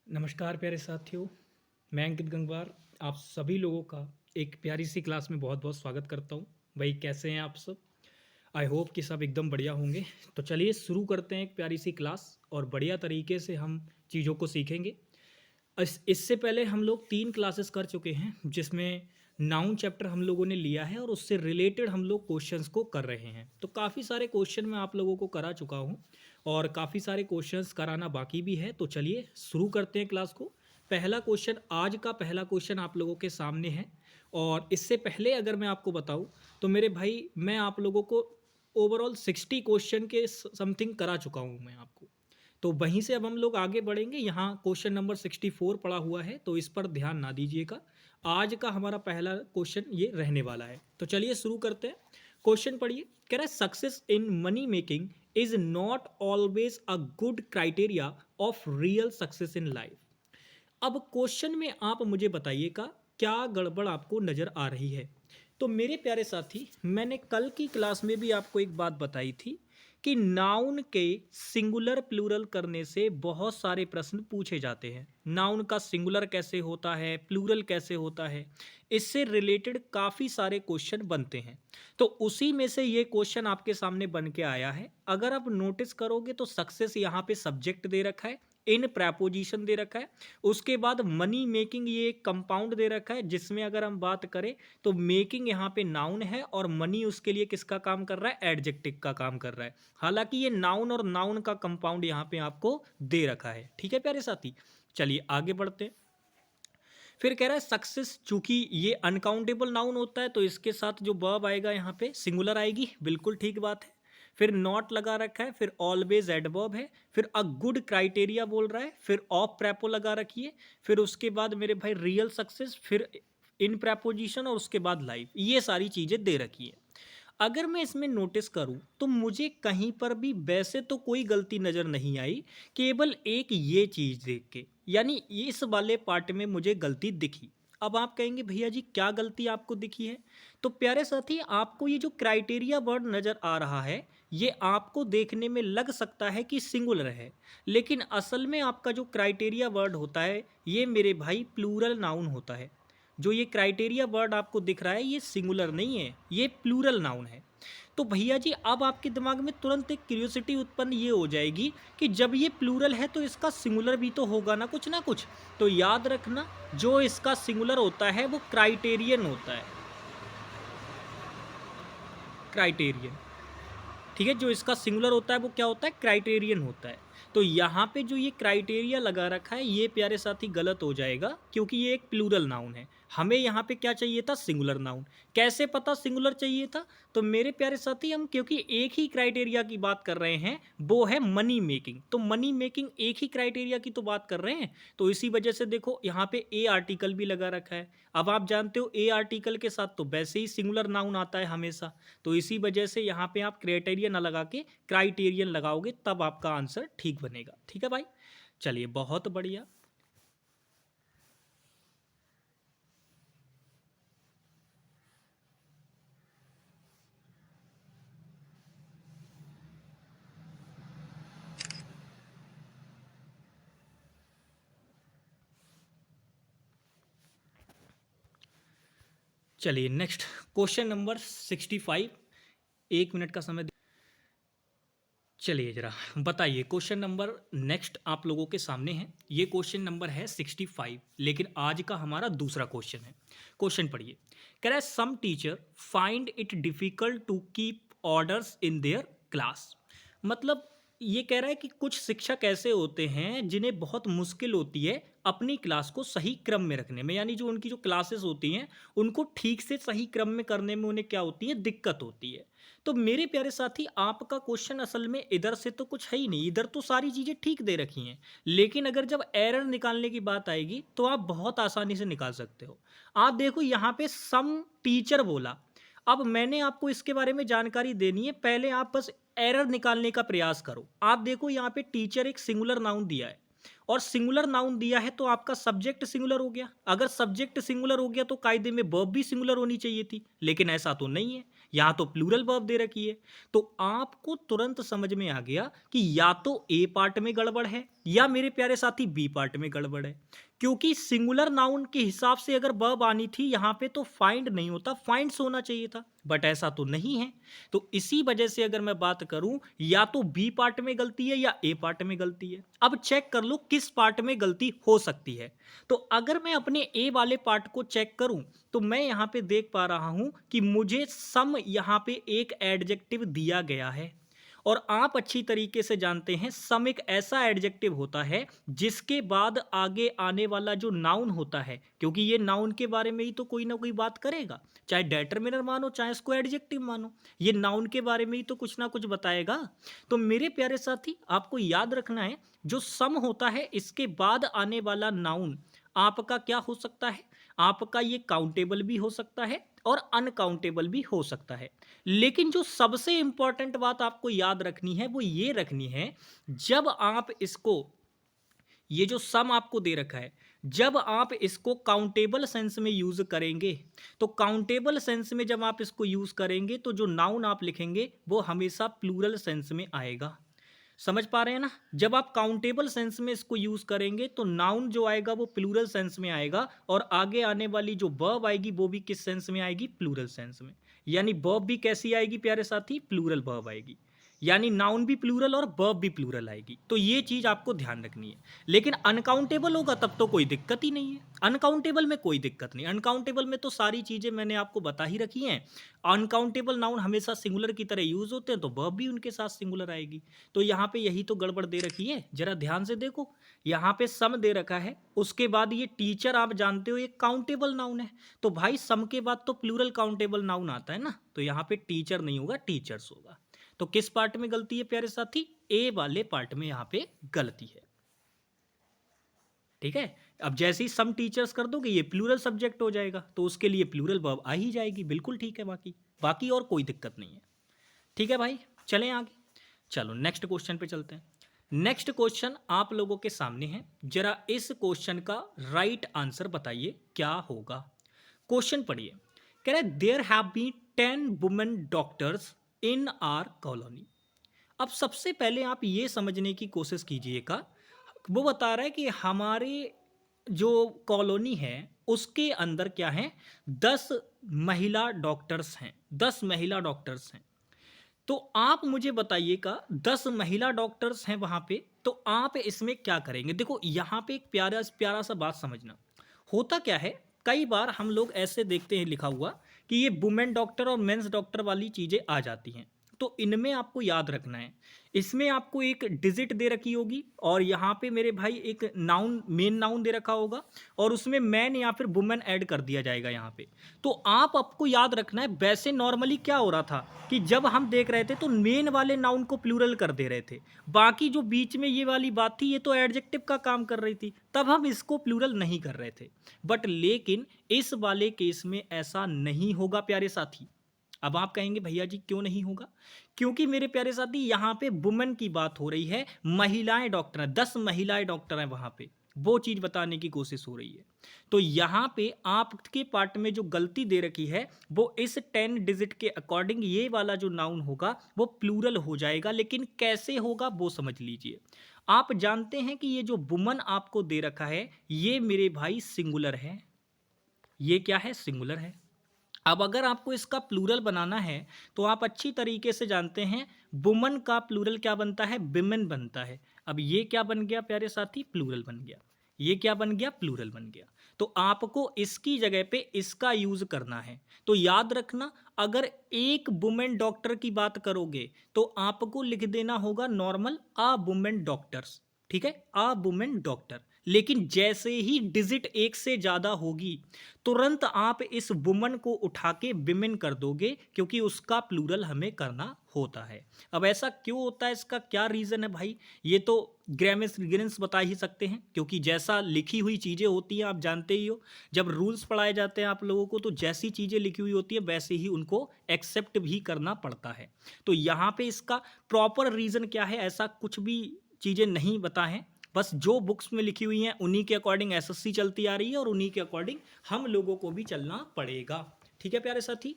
नमस्कार प्यारे साथियों, मैं अंकित गंगवार आप सभी लोगों का एक प्यारी सी क्लास में बहुत बहुत स्वागत करता हूँ। भाई कैसे हैं आप सब? आई होप कि सब एकदम बढ़िया होंगे। तो चलिए शुरू करते हैं एक प्यारी सी क्लास और बढ़िया तरीके से हम चीज़ों को सीखेंगे। इससे पहले हम लोग 3 क्लासेस कर चुके हैं जिसमें नाउन चैप्टर हम लोगों ने लिया है और उससे रिलेटेड हम लोग क्वेश्चंस को कर रहे हैं। तो काफ़ी सारे क्वेश्चन मैं आप लोगों को करा चुका हूँ और काफ़ी सारे क्वेश्चंस कराना बाकी भी है। तो चलिए शुरू करते हैं क्लास को। पहला क्वेश्चन, आज का पहला क्वेश्चन आप लोगों के सामने है। और इससे पहले अगर मैं आपको बताऊं तो मेरे भाई मैं आप लोगों को ओवरऑल 60 क्वेश्चन के समथिंग करा चुका हूं मैं आपको। तो वहीं से अब हम लोग आगे बढ़ेंगे। यहाँ क्वेश्चन नंबर 64 पड़ा हुआ है तो इस पर ध्यान ना दीजिएगा। आज का हमारा पहला क्वेश्चन ये रहने वाला है। तो चलिए शुरू करते हैं। क्वेश्चन पढ़िए। कह रहा है success in money making is not always a good criteria of real success in life. अब क्वेश्चन में आप मुझे बताइएगा क्या गड़बड़ आपको नजर आ रही है। तो मेरे प्यारे साथी, मैंने कल की क्लास में भी आपको एक बात बताई थी कि नाउन के सिंगुलर प्लूरल करने से बहुत सारे प्रश्न पूछे जाते हैं। नाउन का सिंगुलर कैसे होता है, प्लूरल कैसे होता है, इससे रिलेटेड काफ़ी सारे क्वेश्चन बनते हैं। तो उसी में से ये क्वेश्चन आपके सामने बन के आया है। अगर आप नोटिस करोगे तो सक्सेस यहाँ पे सब्जेक्ट दे रखा है, इन प्रैपोजिशन दे रखा है, उसके बाद मनी मेकिंग ये एक कंपाउंड दे रखा है जिसमें अगर हम बात करें तो मेकिंग यहाँ पे नाउन है और मनी उसके लिए किसका काम कर रहा है, एडजेक्टिव का काम कर रहा है। हालांकि ये नाउन और नाउन का कंपाउंड यहाँ पे आपको दे रखा है। ठीक है प्यारे साथी, चलिए आगे बढ़ते हैं। फिर कह रहा है सक्सेस, चूंकि ये अनकाउंटेबल नाउन होता है तो इसके साथ जो वर्ब आएगा यहाँ पे सिंगुलर आएगी, बिल्कुल ठीक बात है। फिर नॉट लगा रखा है, फिर ऑलवेज एडवर्ब है, फिर अ गुड क्राइटेरिया बोल रहा है, फिर ऑफ प्रेपो लगा रखिए, फिर उसके बाद मेरे भाई रियल सक्सेस, फिर इन प्रेपोजिशन और उसके बाद लाइफ, ये सारी चीज़ें दे रखी है। अगर मैं इसमें नोटिस करूं तो मुझे कहीं पर भी वैसे तो कोई गलती नज़र नहीं आई, केवल एक ये चीज़ देख के, यानी इस वाले पार्ट में मुझे गलती दिखी। अब आप कहेंगे भैया जी क्या गलती आपको दिखी है? तो प्यारे साथी, आपको ये जो क्राइटेरिया वर्ड नज़र आ रहा है ये आपको देखने में लग सकता है कि सिंगुलर है, लेकिन असल में आपका जो क्राइटेरिया वर्ड होता है ये मेरे भाई प्लूरल नाउन होता है। जो ये क्राइटेरिया वर्ड आपको दिख रहा है ये सिंगुलर नहीं है, ये प्लूरल नाउन है। तो भैया जी अब आपके दिमाग में तुरंत एक क्यूरियोसिटी उत्पन्न ये हो जाएगी कि जब ये प्लूरल है तो इसका सिंगुलर भी तो होगा ना कुछ ना कुछ। तो याद रखना, जो इसका सिंगुलर होता है वो क्राइटेरियन होता है, क्राइटेरियन। ठीक है, जो इसका सिंगुलर होता है वो क्या होता है, क्राइटेरियन होता है। तो यहाँ पे जो ये क्राइटेरिया लगा रखा है ये प्यारे साथी गलत हो जाएगा क्योंकि ये एक प्लूरल नाउन है। हमें यहाँ पे क्या चाहिए था, सिंगुलर नाउन। कैसे पता सिंगुलर चाहिए था? तो मेरे प्यारे साथी, हम क्योंकि एक ही क्राइटेरिया की बात कर रहे हैं वो है मनी मेकिंग, तो मनी मेकिंग एक ही क्राइटेरिया की तो बात कर रहे हैं। तो इसी वजह से देखो यहाँ पे ए आर्टिकल भी लगा रखा है। अब आप जानते हो ए आर्टिकल के साथ तो वैसे ही सिंगुलर नाउन आता है हमेशा। तो इसी वजह से यहाँ पे आप क्राइटेरिया ना लगा के क्राइटेरियन लगाओगे तब आपका आंसर ठीक बनेगा। ठीक है भाई, चलिए बहुत बढ़िया। चलिए नेक्स्ट क्वेश्चन नंबर 65। 1 मिनट का समय। चलिए जरा बताइए, क्वेश्चन नंबर नेक्स्ट आप लोगों के सामने है। ये क्वेश्चन नंबर है 65, लेकिन आज का हमारा दूसरा क्वेश्चन है। क्वेश्चन पढ़िए। कह रहा है some teacher find it difficult to keep orders in their class. मतलब ये कह रहा है कि कुछ शिक्षक ऐसे होते हैं जिन्हें बहुत मुश्किल होती है अपनी क्लास को सही क्रम में रखने में, यानी जो उनकी जो क्लासेस होती हैं उनको ठीक से सही क्रम में करने में उन्हें क्या होती है, दिक्कत होती है। तो मेरे प्यारे साथी, आपका क्वेश्चन असल में इधर से तो कुछ है ही नहीं, इधर तो सारी चीज़ें ठीक दे रखी हैं, लेकिन अगर जब एरर निकालने की बात आएगी तो आप बहुत आसानी से निकाल सकते हो। आप देखो यहाँ पे सम टीचर बोला। अब मैंने आपको इसके बारे में जानकारी देनी है, पहले आप बस एरर निकालने का प्रयास करो। आप देखो यहाँ पे टीचर एक सिंगुलर नाउन दिया है और सिंगुलर नाउन दिया है तो आपका सब्जेक्ट सिंगुलर हो गया। अगर सब्जेक्ट सिंगुलर हो गया तो कायदे में वर्ब भी सिंगुलर होनी चाहिए थी, लेकिन ऐसा तो नहीं है, यहाँ तो प्लूरल वर्ब दे रखी है। तो आपको तुरंत समझ में आ गया कि या तो ए पार्ट में गड़बड़ है या मेरे प्यारे साथी बी पार्ट में गड़बड़ है? क्योंकि सिंगुलर नाउन के हिसाब से अगर वर्ब आनी थी यहाँ पे तो फाइंड नहीं होता, फाइंड्स होना चाहिए था, बट ऐसा तो नहीं है। तो इसी वजह से अगर मैं बात करूं, या तो बी पार्ट में गलती है या ए पार्ट में गलती है। अब चेक कर लो किस पार्ट में गलती हो सकती है। तो अगर मैं अपने ए वाले पार्ट को चेक करूं तो मैं यहाँ पे देख पा रहा हूं कि मुझे सम यहाँ पे एक एडजेक्टिव दिया गया है, और आप अच्छी तरीके से जानते हैं सम एक ऐसा एडजेक्टिव होता है जिसके बाद आगे आने वाला जो नाउन होता है, क्योंकि ये नाउन के बारे में ही तो कोई ना कोई बात करेगा, चाहे डिटरमिनर मानो चाहे इसको एडजेक्टिव मानो, ये नाउन के बारे में ही तो कुछ ना कुछ बताएगा। तो मेरे प्यारे साथी आपको याद रखना है, जो सम होता है इसके बाद आने वाला नाउन आपका क्या हो सकता है, आपका ये काउंटेबल भी हो सकता है और अनकाउंटेबल भी हो सकता है। लेकिन जो सबसे इंपॉर्टेंट बात आपको याद रखनी है वो ये रखनी है, जब आप इसको, ये जो सम आपको दे रखा है, जब आप इसको काउंटेबल सेंस में यूज करेंगे, तो काउंटेबल सेंस में जब आप इसको यूज करेंगे तो जो नाउन आप लिखेंगे वो हमेशा प्लूरल सेंस में आएगा। समझ पा रहे हैं ना? जब आप काउंटेबल सेंस में इसको यूज करेंगे तो नाउन जो आएगा वो प्लूरल सेंस में आएगा, और आगे आने वाली जो वर्ब आएगी वो भी किस सेंस में आएगी? प्लूरल सेंस में। यानी वर्ब भी कैसी आएगी प्यारे साथी? प्लूरल वर्ब आएगी। यानी नाउन भी प्लूरल और वर्ब भी प्लूरल आएगी। तो ये चीज आपको ध्यान रखनी है। लेकिन अनकाउंटेबल होगा तब तो कोई दिक्कत ही नहीं है। अनकाउंटेबल में कोई दिक्कत नहीं, अनकाउंटेबल में तो सारी चीजें मैंने आपको बता ही रखी हैं। अनकाउंटेबल नाउन हमेशा सिंगुलर की तरह यूज होते हैं, तो वर्ब भी उनके साथ सिंगुलर आएगी। तो यहाँ पे यही तो गड़बड़ दे रखी है, जरा ध्यान से देखो। यहाँ पे सम दे रखा है, उसके बाद ये टीचर आप जानते हो ये काउंटेबल नाउन है, तो भाई सम के बाद तो प्लूरल काउंटेबल नाउन आता है ना, तो यहाँ पे टीचर नहीं होगा, टीचर्स होगा। तो किस पार्ट में गलती है प्यारे साथी? ए वाले पार्ट में यहाँ पे गलती है। ठीक है, अब जैसे ही सम टीचर्स कर दोगे ये प्लूरल सब्जेक्ट हो जाएगा, तो उसके लिए प्लूरल वर्ब आ ही जाएगी। बिल्कुल ठीक है, बाकी बाकी और कोई दिक्कत नहीं है। ठीक है भाई, चलें आगे। चलो नेक्स्ट क्वेश्चन पे चलते हैं। नेक्स्ट क्वेश्चन आप लोगों के सामने है, जरा इस क्वेश्चन का राइट आंसर बताइए क्या होगा। क्वेश्चन पढ़िए, कह रहे there have been 10 women doctors in our colony. अब सबसे पहले आप ये समझने की कोशिश कीजिएगा, वो बता रहा है कि हमारे जो कॉलोनी है उसके अंदर क्या है, 10 महिला डॉक्टर्स हैं, 10 महिला डॉक्टर्स हैं। तो आप मुझे बताइएगा 10 महिला डॉक्टर्स हैं वहां पे, तो आप इसमें क्या करेंगे? देखो यहाँ पे एक प्यारा प्यारा सा बात समझना। होता क्या है, कई बार हम लोग ऐसे देखते हैं लिखा हुआ कि ये वुमेन डॉक्टर और मेंस डॉक्टर वाली चीज़ें आ जाती हैं, तो इनमें आपको याद रखना है, इसमें आपको एक डिजिट दे रखी होगी और यहाँ पे मेरे भाई एक नाउन, मेन नाउन दे रखा होगा, और उसमें मैन या फिर वुमेन ऐड कर दिया जाएगा यहाँ पे। तो आपको याद रखना है, वैसे नॉर्मली क्या हो रहा था कि जब हम देख रहे थे तो मेन वाले नाउन को प्लूरल कर दे रहे थे, बाकी जो बीच में ये वाली बात थी ये तो एडजेक्टिव का काम कर रही थी, तब हम इसको प्लूरल नहीं कर रहे थे। बट लेकिन इस वाले केस में ऐसा नहीं होगा प्यारे साथी। अब आप कहेंगे भैया जी क्यों नहीं होगा? क्योंकि मेरे प्यारे साथी यहाँ पे वुमेन की बात हो रही है, महिलाएं डॉक्टर हैं, 10 महिलाएं डॉक्टर हैं वहां पे, वो चीज बताने की कोशिश हो रही है। तो यहाँ पे आपके पार्ट में जो गलती दे रखी है वो इस 10 डिजिट के अकॉर्डिंग ये वाला जो नाउन होगा वो प्लूरल हो जाएगा, लेकिन कैसे होगा वो समझ लीजिए। आप जानते हैं कि ये जो वुमन आपको दे रखा है ये मेरे भाई सिंगुलर है, ये क्या है? सिंगुलर है। अब अगर आपको इसका प्लूरल बनाना है तो आप अच्छी तरीके से जानते हैं वुमन का प्लूरल क्या बनता है? विमेन बनता है। अब ये क्या बन गया प्यारे साथी? प्लूरल बन गया। ये क्या बन गया? प्लूरल बन गया। तो आपको इसकी जगह पे इसका यूज करना है। तो याद रखना, अगर एक वुमेन डॉक्टर की बात करोगे तो आपको लिख देना होगा नॉर्मल अ वुमेन डॉक्टर्स, ठीक है, अ वुमेन डॉक्टर। लेकिन जैसे ही डिजिट एक से ज्यादा होगी तुरंत आप इस वुमन को उठा के विमेन कर दोगे, क्योंकि उसका प्लूरल हमें करना होता है। अब ऐसा क्यों होता है, इसका क्या रीजन है भाई? ये तो ग्रामर्स बता ही सकते हैं, क्योंकि जैसा लिखी हुई चीजें होती हैं आप जानते ही हो, जब रूल्स पढ़ाए जाते हैं आप लोगों को तो जैसी चीजें लिखी हुई होती है वैसे ही उनको एक्सेप्ट भी करना पड़ता है। तो यहाँ पे इसका प्रॉपर रीजन क्या है, ऐसा कुछ भी चीजें नहीं बता है, बस जो बुक्स में लिखी हुई हैं उन्हीं के अकॉर्डिंग एसएससी चलती आ रही है और उन्हीं के अकॉर्डिंग हम लोगों को भी चलना पड़ेगा। ठीक है प्यारे साथी,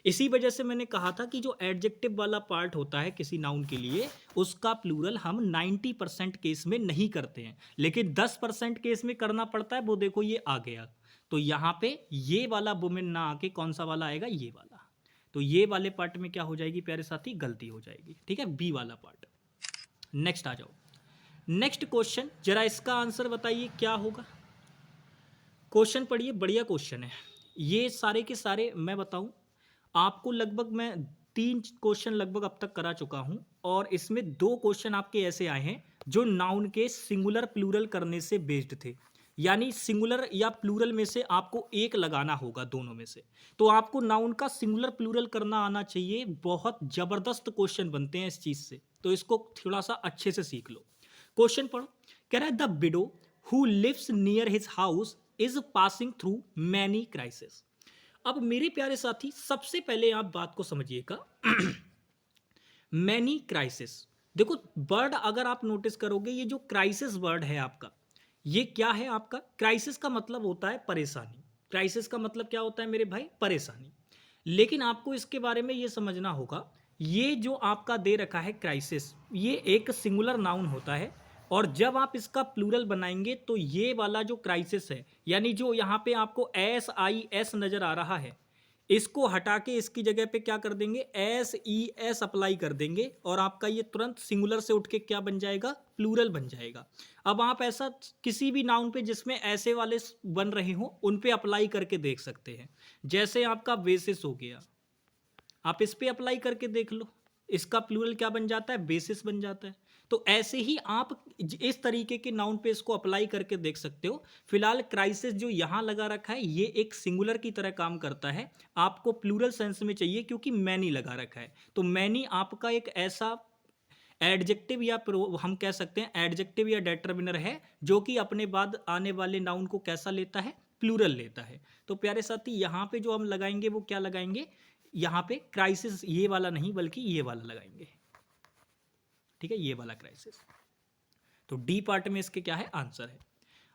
इसी वजह से मैंने कहा था कि जो एडजेक्टिव वाला पार्ट होता है किसी नाउन के लिए, उसका प्लूरल हम 90% केस में नहीं करते हैं, लेकिन 10% केस में करना पड़ता है। वो देखो ये आ गया, तो यहाँ पे ये वाला वुमेन ना आके कौन सा वाला आएगा, ये वाला। तो ये वाले पार्ट में क्या हो जाएगी प्यारे साथी, गलती हो जाएगी। ठीक है, बी वाला पार्ट। नेक्स्ट आ जाओ, नेक्स्ट क्वेश्चन, जरा इसका आंसर बताइए क्या होगा। क्वेश्चन पढ़िए, बढ़िया क्वेश्चन है ये। सारे के सारे मैं बताऊं आपको, लगभग मैं 3 क्वेश्चन लगभग अब तक करा चुका हूं, और इसमें 2 क्वेश्चन आपके ऐसे आए हैं जो नाउन के सिंगुलर प्लूरल करने से बेस्ड थे। यानी सिंगुलर या प्लूरल में से आपको एक लगाना होगा दोनों में से, तो आपको नाउन का सिंगुलर प्लूरल करना आना चाहिए। बहुत जबरदस्त क्वेश्चन बनते हैं इस चीज से, तो इसको थोड़ा सा अच्छे से सीख लो। क्वेश्चन पढ़ो, कह रहा है the widow who lives near his house is passing through many crisis. अब मेरे प्यारे साथी, सबसे पहले आप बात को समझिएगा। मैनी क्राइसिस, देखो वर्ड अगर आप नोटिस करोगे, ये जो क्राइसिस वर्ड है आपका, ये क्या है आपका, क्राइसिस का मतलब होता है परेशानी। क्राइसिस का मतलब क्या होता है मेरे भाई, परेशानी। लेकिन आपको इसके बारे में ये समझना होगा, ये जो आपका दे रखा है क्राइसिस, ये एक सिंगुलर नाउन होता है, और जब आप इसका प्लूरल बनाएंगे तो ये वाला जो क्राइसिस है, यानी जो यहाँ पे आपको SIS नजर आ रहा है, इसको हटा के इसकी जगह पे क्या कर देंगे, SES अप्लाई कर देंगे, और आपका ये तुरंत सिंगुलर से उठ के क्या बन जाएगा, प्लूरल बन जाएगा। अब आप ऐसा किसी भी नाउन पे जिसमें ऐसे वाले बन रहे हो उन पे अप्लाई करके देख सकते हैं। जैसे आपका बेसिस हो गया, आप इस पे अप्लाई करके देख लो, इसका प्लूरल क्या बन जाता है, बेसिस बन जाता है। तो ऐसे ही आप इस तरीके के नाउन पे इसको अप्लाई करके देख सकते हो। फिलहाल क्राइसिस जो यहां लगा रखा है, ये एक सिंगुलर की तरह काम करता है, आपको प्लूरल सेंस में चाहिए क्योंकि मैनी लगा रखा है। तो मैनी आपका एक ऐसा एडजेक्टिव या हम कह सकते हैं एडजेक्टिव या डेटर्मिनर है, जो कि अपने बाद आने वाले नाउन को कैसा लेता है, प्लूरल लेता है। तो प्यारे साथी, यहाँ पे जो हम लगाएंगे वो क्या लगाएंगे, यहाँ पे क्राइसिस ये वाला नहीं बल्कि ये वाला लगाएंगे। ठीक है, ये वाला क्राइसिस। तो डी पार्ट में इसके क्या है, आंसर है।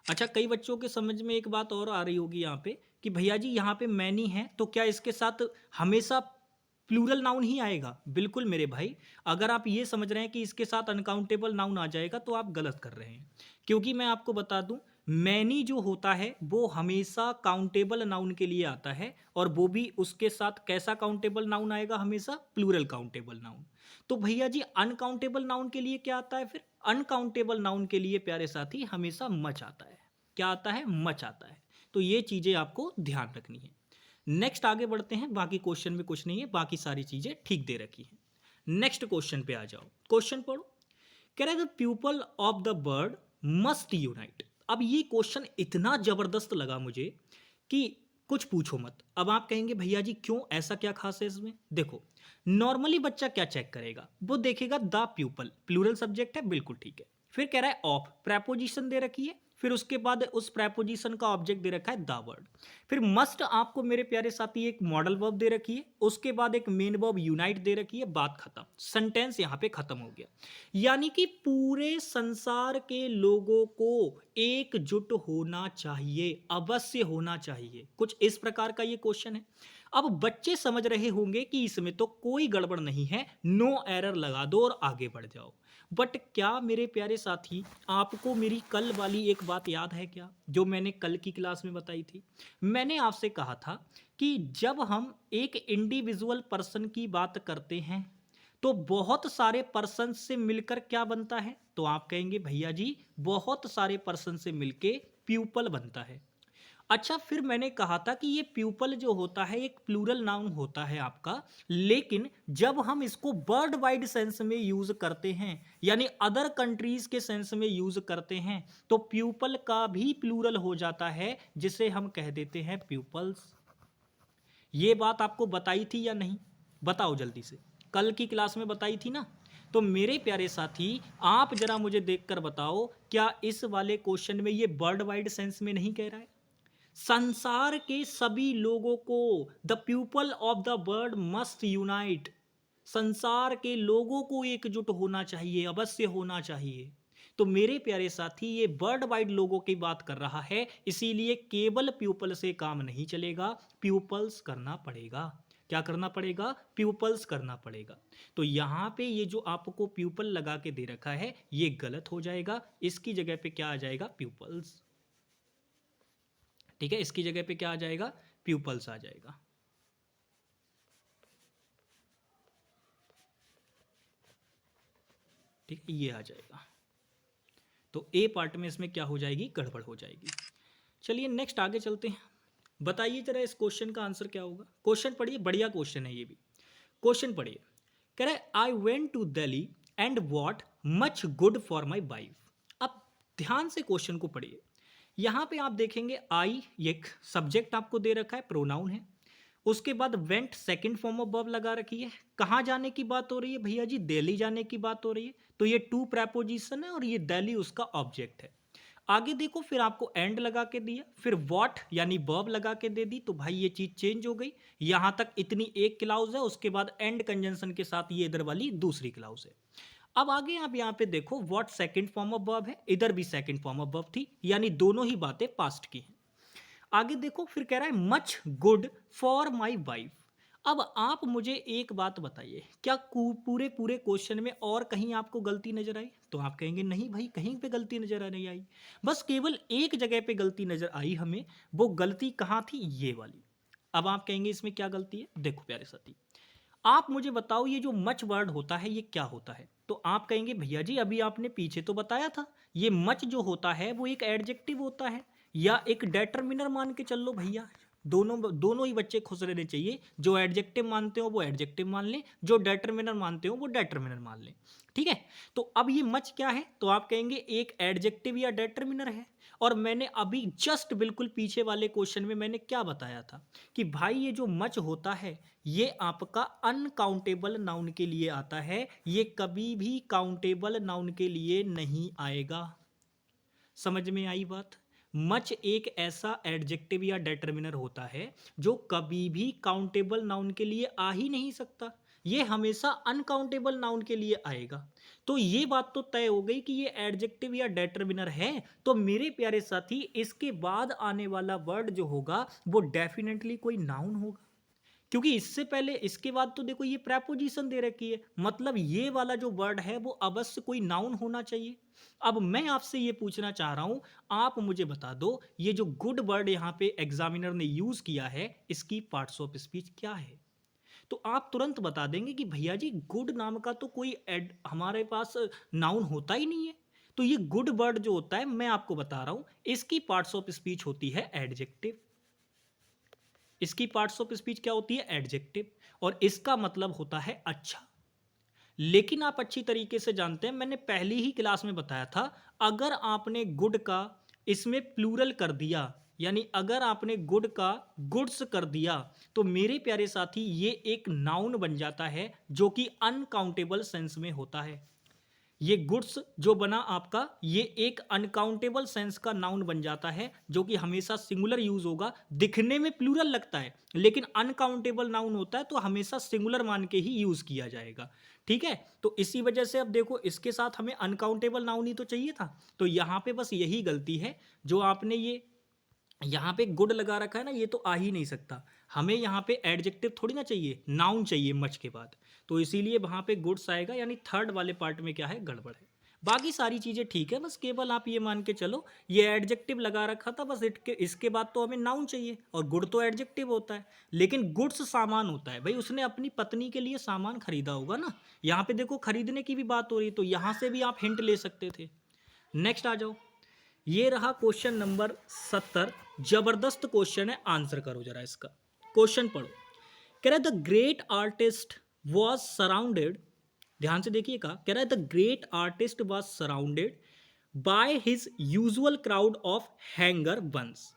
अच्छा, कई बच्चों के समझ में एक बात और आ रही होगी यहाँ पे कि भैया जी यहाँ पे मैनी है, तो क्या इसके साथ हमेशा प्लूरल नाउन ही आएगा। बिल्कुल मेरे भाई, अगर आप ये समझ रहे हैं कि इसके साथ अनकाउंटेबल नाउन आ जाएगा तो आप गलत कर रहे हैं, क्योंकि मैं आपको बता दूं, मैनी जो होता है वो हमेशा काउंटेबल नाउन के लिए आता है, और वो भी उसके साथ कैसा काउंटेबल नाउन आएगा, हमेशा प्लूरल काउंटेबल नाउन। तो भैया जी अनकाउंटेबल नाउन के लिए क्या आता है फिर, अनकाउंटेबल नाउन के लिए प्यारे साथी हमेशा मच आता है। क्या आता है, मच आता है। तो ये चीजें आपको ध्यान रखनी है। नेक्स्ट आगे बढ़ते हैं, बाकी क्वेश्चन में कुछ नहीं है, बाकी सारी चीजें ठीक दे रखी हैं। नेक्स्ट क्वेश्चन पे आ जाओ, क्वेश्चन पढ़ो। कह रहा है the people of the bird must unite. अब ये क्वेश्चन इतना जबरदस्त लगा मुझे कि कुछ पूछो मत। अब आप कहेंगे भैया जी क्यों, ऐसा क्या खास है इसमें। देखो, नॉर्मली बच्चा क्या चेक करेगा, वो देखेगा द पीपल, प्लूरल सब्जेक्ट है, बिल्कुल ठीक है। फिर कह रहा है ऑफ, प्रेपोजिशन दे रखी है, फिर उसके बाद उस प्रेपोजिशन का ऑब्जेक्ट दे रखा है द वर्ड। फिर मस्ट आपको मेरे प्यारे साथी एक मॉडल वर्ब दे रखी है, उसके बाद एक मेन वर्ब यूनाइट दे रखी है, बात खत्म, सेंटेंस यहां पे खत्म हो गया। यानी कि पूरे संसार के लोगों को एकजुट होना चाहिए, अवश्य होना चाहिए, कुछ इस प्रकार का ये क्वेश्चन है। अब बच्चे समझ रहे होंगे कि इसमें तो कोई गड़बड़ नहीं है, नो एरर लगा दो और आगे बढ़ जाओ। बट क्या मेरे प्यारे साथी, आपको मेरी कल वाली एक बात याद है क्या, जो मैंने कल की क्लास में बताई थी। मैंने आपसे कहा था कि जब हम एक इंडिविजुअल पर्सन की बात करते हैं तो बहुत सारे पर्सन से मिलकर क्या बनता है, तो आप कहेंगे भैया जी बहुत सारे पर्सन से मिलके प्यूपल बनता है। अच्छा, फिर मैंने कहा था कि ये प्यूपल जो होता है एक प्लूरल नाउन होता है आपका, लेकिन जब हम इसको वर्ल्ड वाइड सेंस में यूज करते हैं, यानी अदर कंट्रीज के सेंस में यूज करते हैं, तो प्यूपल का भी प्लूरल हो जाता है, जिसे हम कह देते हैं प्यूपल्स। ये बात आपको बताई थी या नहीं, बताओ जल्दी से, कल की क्लास में बताई थी ना। तो मेरे प्यारे साथी, आप जरा मुझे देखकर बताओ, क्या इस वाले क्वेश्चन में ये वर्ल्ड वाइड सेंस में नहीं कह रहा है, संसार के सभी लोगों को, the people of the world must unite, संसार के लोगों को एकजुट होना चाहिए, अवश्य होना चाहिए। तो मेरे प्यारे साथी, ये वर्ल्ड वाइड लोगों की बात कर रहा है, इसीलिए केवल प्यूपल से काम नहीं चलेगा, प्यूपल्स करना पड़ेगा। क्या करना पड़ेगा, प्यूपल्स करना पड़ेगा। तो यहाँ पे ये जो आपको प्यूपल लगा के दे रखा है ये गलत हो जाएगा, इसकी जगह पे क्या आ जाएगा, प्यूपल्स। ठीक है, इसकी जगह पे क्या आ जाएगा, प्यूपल्स आ जाएगा। ठीक है, ये आ जाएगा। तो ए पार्ट में इसमें क्या हो जाएगी, गड़बड़ हो जाएगी। चलिए नेक्स्ट आगे चलते हैं। बताइए जरा इस क्वेश्चन का आंसर क्या होगा। क्वेश्चन पढ़िए, बढ़िया क्वेश्चन है ये भी। क्वेश्चन पढ़िए, कह रहा है I went to Delhi and what much good for my wife. अब ध्यान से क्वेश्चन को पढ़िए। यहां पे आप देखेंगे आई एक सब्जेक्ट आपको दे रखा है, प्रोनाउन है। उसके बाद went second form of verb लगा रखी है। कहाँ जाने की बात हो रही है भैया जी, दिल्ली जाने की बात हो रही है। तो ये टू प्रेपोजिशन है और ये दिल्ली उसका ऑब्जेक्ट है। आगे देखो, फिर आपको एंड लगा के दिया, फिर व्हाट यानी वर्ब लगा के दे दी। तो भाई ये चीज चेंज हो गई। यहां तक इतनी एक क्लाउज है, उसके बाद एंड कंजंक्शन के साथ ये इधर वाली दूसरी क्लाउज है। अब आगे आप यहाँ पे देखो, what second form of verb है, इधर भी सेकंड फॉर्म ऑफ वर्ब थी, यानी दोनों ही बातें पास्ट की हैं। आगे देखो, फिर कह रहा है much good for my wife. अब आप मुझे एक बात बताइए, क्या पूरे पूरे क्वेश्चन में और कहीं आपको गलती नजर आई? तो आप कहेंगे नहीं भाई, कहीं पे गलती नजर नहीं आई, बस केवल एक जगह पे गलती नजर आई हमें। वो गलती कहाँ थी, ये वाली। अब आप कहेंगे इसमें क्या गलती है? देखो प्यारे साथी, आप मुझे बताओ ये जो मच वर्ड होता है ये क्या होता है? तो आप कहेंगे भैया जी अभी आपने पीछे तो बताया था, ये मच जो होता है वो एक एडजेक्टिव होता है या एक डेटरमिनर मान के चल लो भैया। दोनों दोनों ही बच्चे खुश रहने चाहिए। जो एडजेक्टिव मानते हो वो एडजेक्टिव मान लें, जो डेटरमिनर मानते हो वो डेटरमिनर मान लें। ठीक है, तो अब ये मच क्या है? तो आप कहेंगे एक एडजेक्टिव या डेटरमिनर है। और मैंने अभी जस्ट बिल्कुल पीछे वाले क्वेश्चन में मैंने क्या बताया था कि भाई ये जो मच होता है ये आपका अनकाउंटेबल नाउन के लिए आता है, ये कभी भी काउंटेबल नाउन के लिए नहीं आएगा। समझ में आई बात? मच एक ऐसा एडजेक्टिव या डेटरमिनर होता है जो कभी भी काउंटेबल नाउन के लिए आ ही नहीं सकता, ये हमेशा अनकाउंटेबल नाउन के लिए आएगा। तो ये बात तो तय हो गई कि ये एडजेक्टिव या डेटरमिनर है। तो मेरे प्यारे साथी, इसके बाद आने वाला वर्ड जो होगा वो डेफिनेटली कोई नाउन होगा, क्योंकि इससे पहले इसके बाद तो देखो ये प्रेपोजिशन दे रखी है, मतलब ये वाला जो वर्ड है वो अवश्य कोई नाउन होना चाहिए। अब मैं आपसे ये पूछना चाह रहा हूं, आप मुझे बता दो ये जो गुड वर्ड यहां पे एग्जामिनर ने यूज किया है इसकी पार्ट्स ऑफ स्पीच क्या है? तो आप तुरंत बता देंगे कि भैया जी गुड नाम का तो कोई हमारे पास नाउन होता ही नहीं है। तो ये गुड वर्ड जो होता है, मैं आपको बता रहा हूं, इसकी पार्ट्स ऑफ स्पीच होती है एडजेक्टिव। इसकी पार्ट्स ऑफ स्पीच क्या होती है? एडजेक्टिव। और इसका मतलब होता है अच्छा। लेकिन आप अच्छी तरीके से जानते हैं, मैंने पहली ही क्लास में बताया था, अगर आपने गुड का इसमें प्लूरल कर दिया, यानी अगर आपने गुड का गुड्स कर दिया, तो मेरे प्यारे साथी ये एक नाउन बन जाता है जो कि अनकाउंटेबल सेंस में होता है। ये गुड्स जो बना आपका, ये एक अनकाउंटेबल सेंस का नाउन बन जाता है जो कि हमेशा सिंगुलर यूज होगा। दिखने में प्लूरल लगता है लेकिन अनकाउंटेबल नाउन होता है तो हमेशा सिंगुलर मान के ही यूज किया जाएगा। ठीक है, तो इसी वजह से अब देखो इसके साथ हमें अनकाउंटेबल नाउन ही तो चाहिए था। तो यहां पे बस यही गलती है, जो आपने ये यहाँ पे गुड लगा रखा है ना, ये तो आ ही नहीं सकता। हमें यहाँ पे एडजेक्टिव थोड़ी ना चाहिए, नाउन चाहिए मच के बाद। तो इसीलिए वहाँ पे गुड्स आएगा, यानी थर्ड वाले पार्ट में क्या है, गड़बड़ है। बाकी सारी चीज़ें ठीक है, बस केवल आप ये मान के चलो ये एडजेक्टिव लगा रखा था, बस इसके बाद तो हमें नाउन चाहिए और गुड तो एडजेक्टिव होता है। लेकिन गुड्स सामान होता है भाई, उसने अपनी पत्नी के लिए सामान खरीदा होगा ना। यहाँ पे देखो खरीदने की भी बात हो रही है, तो यहाँ से भी आप हिंट ले सकते थे। नेक्स्ट आ जाओ, ये रहा क्वेश्चन नंबर 70। जबरदस्त क्वेश्चन है, आंसर करो जरा इसका। क्वेश्चन पढ़ो, कह रहा है the great artist was surrounded, ध्यान से देखिएगा, कह रहा है the great artist was surrounded by his usual crowd of hanger buns.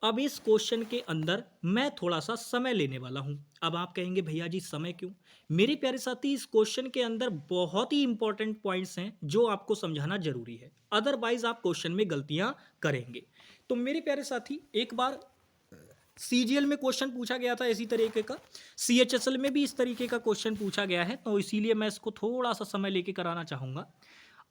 अब इस क्वेश्चन के अंदर मैं थोड़ा सा समय लेने वाला हूं। अब आप कहेंगे भैया जी समय क्यों? मेरे प्यारे साथी, इस क्वेश्चन के अंदर बहुत ही इंपॉर्टेंट पॉइंट्स हैं जो आपको समझाना जरूरी है, अदरवाइज आप क्वेश्चन में गलतियां करेंगे। तो मेरे प्यारे साथी, एक बार सीजीएल में क्वेश्चन पूछा गया था इसी तरीके का, सीएचएसएल में भी इस तरीके का क्वेश्चन पूछा गया है, तो इसीलिए मैं इसको थोड़ा सा समय लेके कराना चाहूंगा।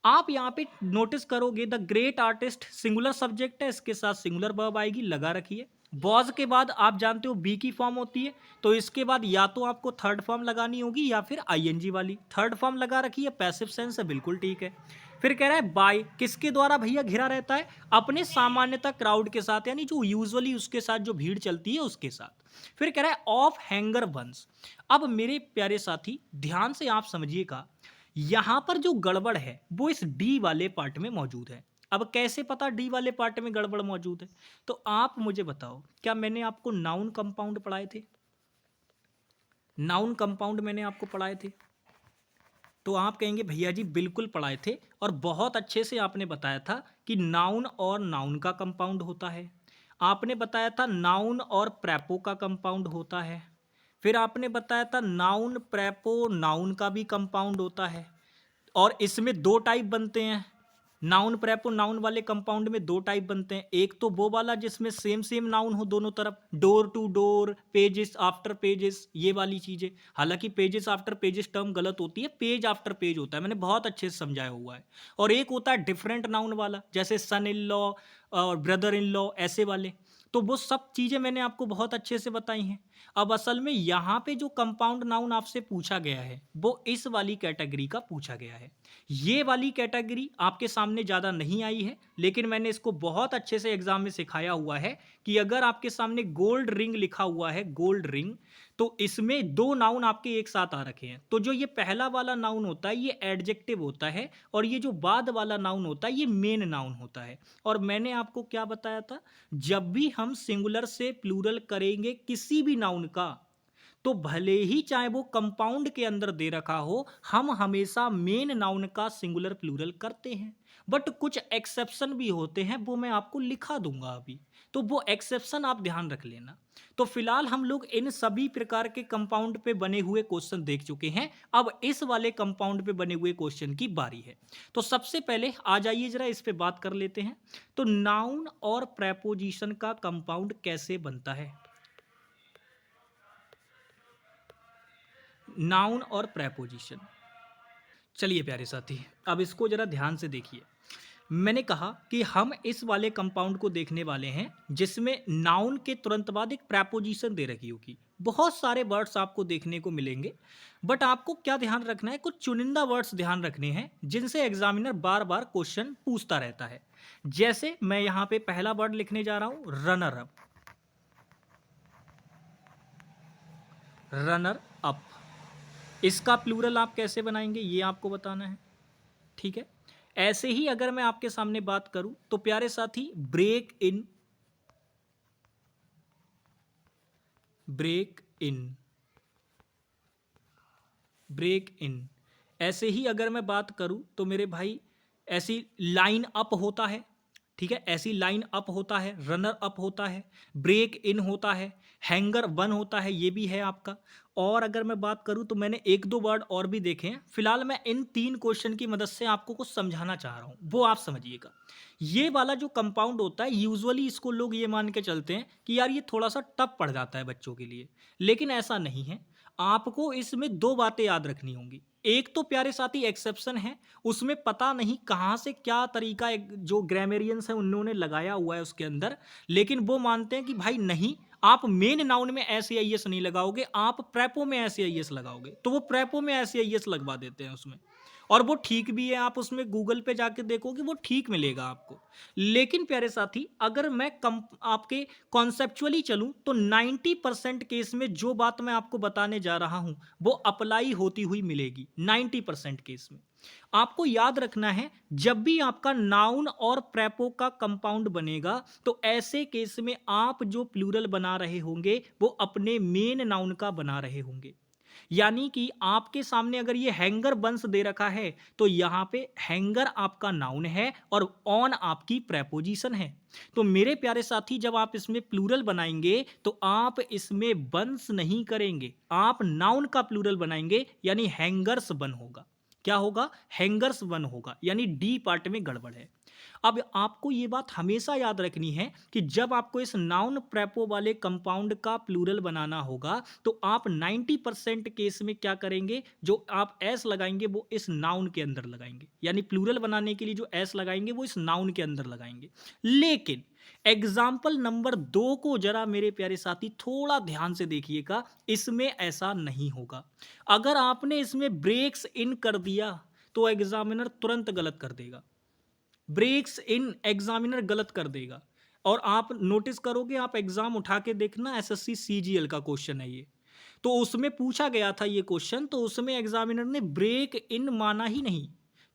आप यहाँ पे नोटिस करोगे the great artist singular subject है, इसके साथ सिंगुलर वर्ब आएगी, लगा रखी है। वॉज के बाद आप जानते हो बी की फॉर्म होती है, तो इसके बाद या तो आपको थर्ड फॉर्म लगानी होगी या फिर आईएनजी वाली। थर्ड फॉर्म लगा रखी है, पैसिव सेंस है, बिल्कुल ठीक है। फिर कह रहा है बाय किसके द्वारा भैया घिरा रहता है, अपने सामान्यतः क्राउड के साथ, यानी जो यूजुअली उसके साथ जो भीड़ चलती है उसके साथ। फिर कह रहा है ऑफ हैंगर वंस। अब मेरे प्यारे साथी ध्यान से आप समझिएगा, यहां पर जो गड़बड़ है वो इस डी वाले पार्ट में मौजूद है। अब कैसे पता डी वाले पार्ट में गड़बड़ मौजूद है, तो आप मुझे बताओ, क्या मैंने आपको नाउन कंपाउंड पढ़ाए थे? नाउन कंपाउंड मैंने आपको पढ़ाए थे? तो आप कहेंगे भैया जी बिल्कुल पढ़ाए थे, और बहुत अच्छे से आपने बताया था कि नाउन और नाउन का कंपाउंड होता है। आपने बताया था नाउन और प्रेपो का कंपाउंड होता है। फिर आपने बताया था नाउन प्रेपो नाउन का भी कंपाउंड होता है, और इसमें दो टाइप बनते हैं। नाउन प्रेपो नाउन वाले कंपाउंड में दो टाइप बनते हैं, एक तो वो वाला जिसमें सेम सेम नाउन हो दोनों तरफ, door to door, pages after pages, ये वाली चीजें। हालांकि पेजेस आफ्टर पेजेस टर्म गलत होती है, पेज आफ्टर पेज होता है, मैंने बहुत अच्छे से समझाया हुआ है। और एक होता है डिफरेंट नाउन वाला, जैसे सन इन लॉ और ब्रदर इन लॉ, ऐसे वाले। तो वो सब चीजें मैंने आपको बहुत अच्छे से बताई हैं। अब असल में यहाँ पे जो कंपाउंड नाउन आपसे पूछा गया है वो इस वाली कैटेगरी का पूछा गया है। ये वाली कैटेगरी आपके सामने ज़्यादा नहीं आई है, लेकिन मैंने इसको बहुत अच्छे से एग्जाम में सिखाया हुआ है कि अगर आपके सामने गोल्ड रिंग लिखा हुआ है, गोल्ड रिंग, तो इसमें दो नाउन आपके एक साथ आ रखे हैं। तो जो ये पहला वाला नाउन होता है ये एडजेक्टिव होता है, और ये जो बाद वाला नाउन होता है ये मेन नाउन होता है। और मैंने आपको क्या बताया था, जब भी हम सिंगुलर से प्लूरल करेंगे किसी भी नाउन का, तो भले ही चाहे वो कंपाउंड के अंदर दे रखा हो, हम हमेशा मेन नाउन का सिंगुलर प्लूरल करते हैं। बट कुछ एक्सेप्शन भी होते हैं, वो मैं आपको लिखा दूंगा अभी, तो वो एक्सेप्शन आप ध्यान रख लेना। तो फिलहाल हम लोग इन सभी प्रकार के कंपाउंड पे बने हुए क्वेश्चन देख चुके हैं। अब इस वाले कंपाउंड पे बने हुए क्वेश्चन की बारी है। तो सबसे पहले आ जाइए जरा इस पे बात कर लेते हैं। तो नाउन और प्रेपोजिशन का कंपाउंड कैसे बनता है? नाउन और प्रेपोजिशन, चलिए प्यारे साथी अब इसको जरा ध्यान से देखिए। मैंने कहा कि हम इस वाले कंपाउंड को देखने वाले हैं जिसमें नाउन के तुरंत बाद एक प्रेपोजिशन दे रखी होगी। बहुत सारे वर्ड्स आपको देखने को मिलेंगे, बट आपको क्या ध्यान रखना है, कुछ चुनिंदा वर्ड्स ध्यान रखने हैं जिनसे एग्जामिनर बार बार क्वेश्चन पूछता रहता है। जैसे मैं यहाँ पे पहला वर्ड लिखने जा रहा हूँ, रनर अप। रनर अप, इसका प्लूरल आप कैसे बनाएंगे ये आपको बताना है, ठीक है। ऐसे ही अगर मैं आपके सामने बात करूं तो प्यारे साथी break in, break in, break in. ऐसे ही अगर मैं बात करूं तो मेरे भाई ऐसी लाइन अप होता है, ठीक है, ऐसी लाइन अप होता है, रनर अप होता है, ब्रेक इन होता है, हैंगर वन होता है, ये भी है आपका। और अगर मैं बात करूं तो मैंने एक दो वर्ड और भी देखे हैं। फिलहाल मैं इन तीन क्वेश्चन की मदद से आपको कुछ समझाना चाह रहा हूं, वो आप समझिएगा। ये वाला जो कंपाउंड होता है यूजुअली इसको लोग ये मान के चलते हैं कि यार ये थोड़ा सा टफ पड़ जाता है बच्चों के लिए, लेकिन ऐसा नहीं है। आपको इसमें दो बातें याद रखनी होंगी। एक तो प्यारे साथी एक्सेप्शन है, उसमें पता नहीं कहाँ से क्या तरीका जो ग्रामेरियंस है उन्होंने लगाया हुआ है उसके अंदर, लेकिन वो मानते हैं कि भाई नहीं, आप मेन नाउन में ऐसे आई एस नहीं लगाओगे, आप प्रेपो में ऐसे आई एस लगाओगे, तो वो प्रेपो में ऐसे आई एस लगवा देते हैं उसमें, और वो ठीक भी है। आप उसमें गूगल पे जाके देखोगे वो ठीक मिलेगा आपको। लेकिन प्यारे साथी अगर मैं आपके कॉन्सेप्चुअली चलूं तो 90% केस में जो बात मैं आपको बताने जा रहा हूं वो अप्लाई होती हुई मिलेगी। 90% केस में आपको याद रखना है, जब भी आपका नाउन और प्रेपो का कंपाउंड बनेगा तो ऐसे केस में आप जो प्लूरल बना रहे होंगे वो अपने मेन नाउन का बना रहे होंगे। यानी कि आपके सामने अगर ये हैंगर बंस दे रखा है तो यहाँ पे हैंगर आपका नाउन है और ऑन आपकी प्रेपोजिशन है। तो मेरे प्यारे साथी जब आप इसमें प्लूरल बनाएंगे तो आप इसमें बंस नहीं करेंगे, आप नाउन का प्लूरल बनाएंगे, यानी हैंगर्स बन होगा। क्या होगा? हैंगर्स बन होगा, यानी डी पार्ट में गड़बड़ है। अब आपको ये बात हमेशा याद रखनी है कि जब आपको इस नाउन प्रेपो वाले कंपाउंड का प्लूरल बनाना होगा तो आप 90% केस में क्या करेंगे, जो आप एस लगाएंगे वो इस नाउन के अंदर लगाएंगे, यानी प्लूरल बनाने के लिए जो एस लगाएंगे वो इस नाउन के अंदर लगाएंगे। लेकिन एग्जाम्पल नंबर 2 को जरा मेरे प्यारे साथी थोड़ा ध्यान से देखिएगा, इसमें ऐसा नहीं होगा। अगर आपने इसमें ब्रेक्स इन कर दिया तो एग्जामिनर तुरंत गलत कर देगा, ब्रेक्स इन एग्जामिनर गलत कर देगा। और आप नोटिस करोगे, आप एग्जाम उठा के देखना, एसएससी सीजीएल का क्वेश्चन है ये, तो उसमें पूछा गया था ये क्वेश्चन, तो उसमें एग्जामिनर ने ब्रेक इन माना ही नहीं,